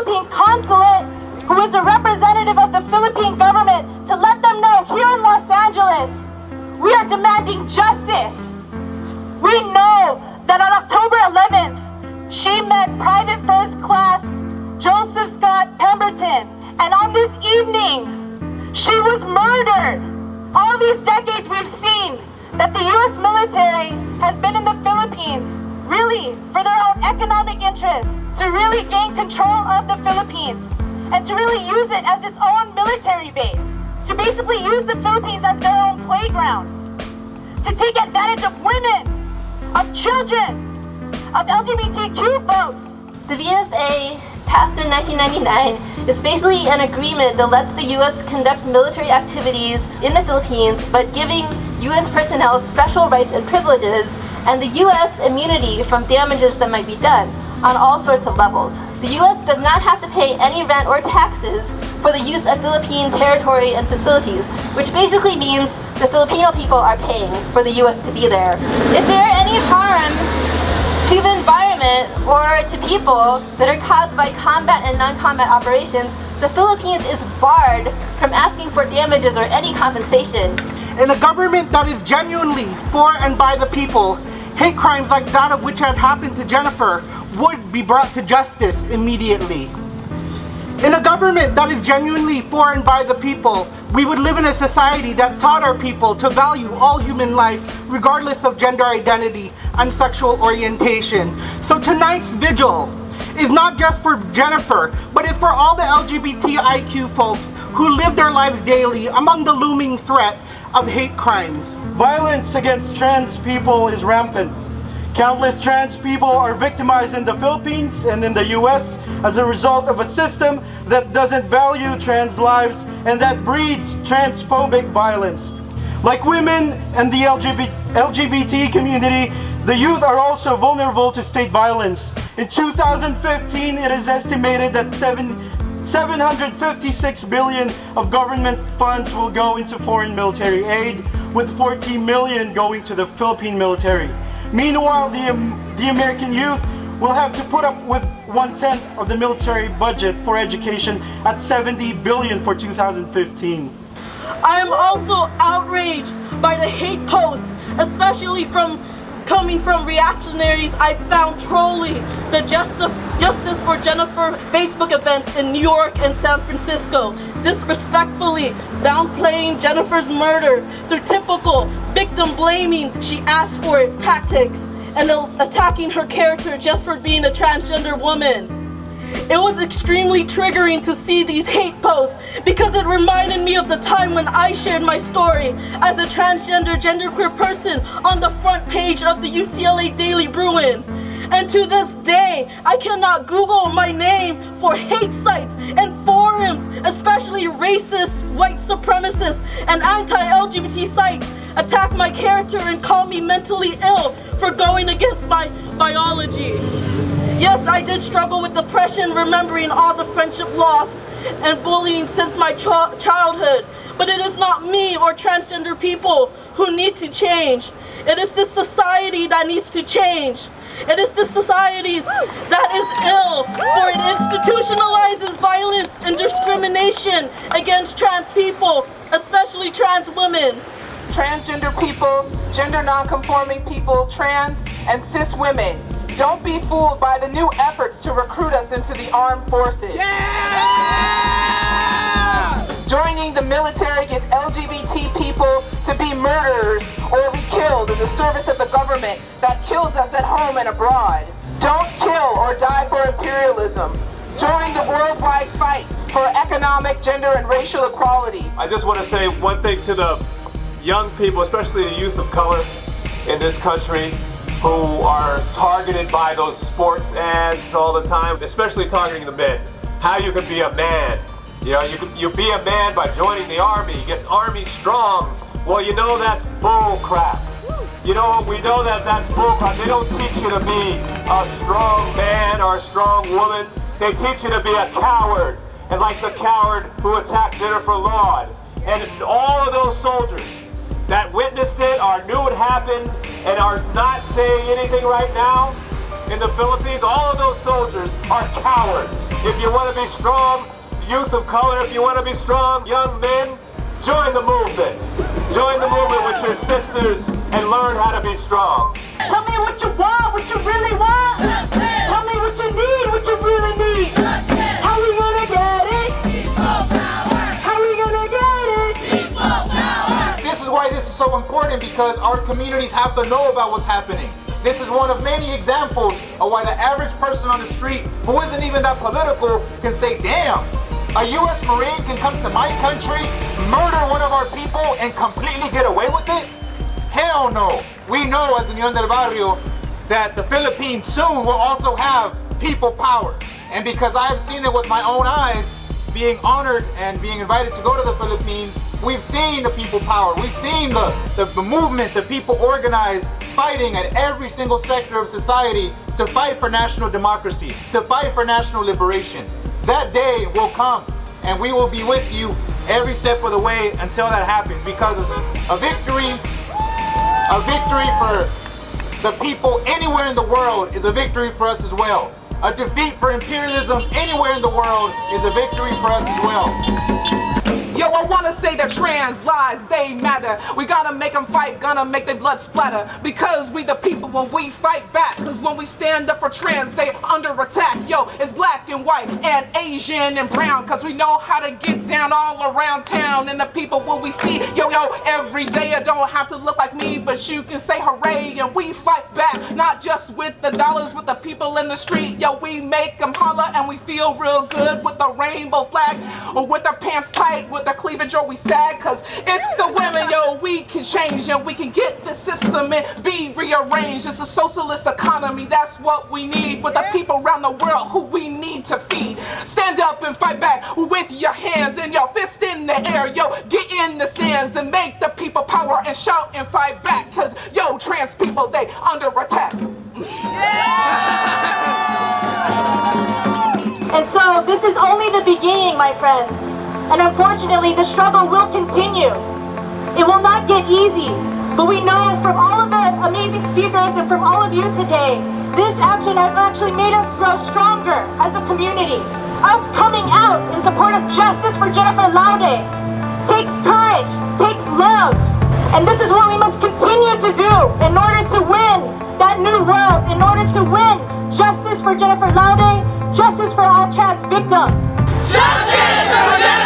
Philippine consulate, who is a representative of the Philippine government, to let them know here in Los Angeles, we are demanding justice. We know that on October 11th, she met Private First Class Joseph Scott Pemberton, and on this evening, she was murdered. All these decades we've seen that the U.S. military has been in the Philippines really for their own economic interests, to really gain control of the Philippines, and to really use it as its own military base, to basically use the Philippines as their own playground, to take advantage of women, of children, of LGBTQ folks. The VFA, passed in 1999, is basically an agreement that lets the U.S. conduct military activities in the Philippines, but giving U.S. personnel special rights and privileges, and the U.S. immunity from damages that might be done on all sorts of levels. The U.S. does not have to pay any rent or taxes for the use of Philippine territory and facilities, which basically means the Filipino people are paying for the U.S. to be there. If there are any harms to the environment or to people that are caused by combat and non-combat operations, the Philippines is barred from asking for damages or any compensation. In a government that is genuinely for and by the people, hate crimes like that of which had happened to Jennifer would be brought to justice immediately. In a government that is genuinely for and by the people, we would live in a society that taught our people to value all human life regardless of gender identity and sexual orientation. So tonight's vigil is not just for Jennifer, but it's for all the LGBTIQ folks who live their lives daily among the looming threat of hate crimes. Violence against trans people is rampant. Countless trans people are victimized in the Philippines and in the US as a result of a system that doesn't value trans lives and that breeds transphobic violence. Like women and the LGBT community, the youth are also vulnerable to state violence. In 2015, it is estimated that 756 billion of government funds will go into foreign military aid, with 40 million going to the Philippine military. Meanwhile, the American youth will have to put up with 1/10 of the military budget for education at 70 billion for 2015. I am also outraged by the hate posts, especially coming from reactionaries I found trolling the Justice for Jennifer Facebook events in New York and San Francisco, disrespectfully downplaying Jennifer's murder through typical victim blaming she asked for it tactics, and attacking her character just for being a transgender woman. It was extremely triggering to see these hate posts because it reminded me of the time when I shared my story as a transgender genderqueer person on the front page of the UCLA Daily Bruin. And to this day, I cannot Google my name for hate sites and forums, especially racist, white supremacist, and anti-LGBT sites attack my character and call me mentally ill for going against my biology. Yes, I did struggle with depression, remembering all the friendship lost and bullying since my childhood. But it is not me or transgender people who need to change. It is this society that needs to change. It is the society that is ill, for it institutionalizes violence and discrimination against trans people, especially trans women. Transgender people, gender non-conforming people, trans and cis women. Don't be fooled by the new efforts to recruit us into the armed forces. Yeah! Joining the military gets LGBT people to be murderers or be killed in the service of the government that kills us at home and abroad. Don't kill or die for imperialism. Join the worldwide fight for economic, gender, and racial equality. I just want to say one thing to the young people, especially the youth of color in this country, who are targeted by those sports ads all the time, especially targeting the men. How you can be a man. You know, you be a man by joining the army, you get Army strong. Well, you know that's bull crap. You know, we know that that's bull crap. They don't teach you to be a strong man or a strong woman. They teach you to be a coward. And like the coward who attacked Jennifer Laude. And all of those soldiers that witnessed it or knew it happened and are not saying anything right now in the Philippines, all of those soldiers are cowards. If you want to be strong, youth of color, if you want to be strong, young men, join the movement. Join the movement with your sisters and learn how to be strong. Tell me what you want, what you really want. Tell me what you need, what you really need. How we gonna get it? How we gonna get it? This is why this is so important, because our communities have to know about what's happening. This is one of many examples of why the average person on the street who isn't even that political can say, damn, a U.S. Marine can come to my country, murder one of our people, and completely get away with it? Hell no. We know as Unión del Barrio that the Philippines soon will also have people power. And because I've seen it with my own eyes, being honored and being invited to go to the Philippines, we've seen the people power. We've seen the movement, the people organized, fighting at every single sector of society to fight for national democracy, to fight for national liberation. That day will come, and we will be with you every step of the way until that happens, because a victory for the people anywhere in the world is a victory for us as well. A defeat for imperialism anywhere in the world is a victory for us as well. Yo, I wanna say that trans lives, they matter. We gotta make them fight, gonna make their blood splatter. Because we the people when we fight back. Cause when we stand up for trans, they under attack. Yo, it's black and white and Asian and brown. Cause we know how to get down all around town. And the people when we see, yo, every day. It don't have to look like me, but you can say hooray. And we fight back, not just with the dollars, with the people in the street. Yo, we make them holler and we feel real good with the rainbow flag. Or with our pants tight, with the cleavage, or we sad, cause it's the women, yo, we can change and we can get the system and be rearranged. It's a socialist economy, that's what we need, with the people around the world who we need to feed. Stand up and fight back with your hands and your fist in the air, yo, get in the stands and make the people power and shout and fight back, cause yo, trans people, they under attack. And so this is only the beginning, my friends. And unfortunately, the struggle will continue. It will not get easy. But we know from all of the amazing speakers and from all of you today, this action has actually made us grow stronger as a community. Us coming out in support of justice for Jennifer Laude takes courage, takes love. And this is what we must continue to do in order to win that new world, in order to win justice for Jennifer Laude, justice for all trans victims. Justice for Jennifer!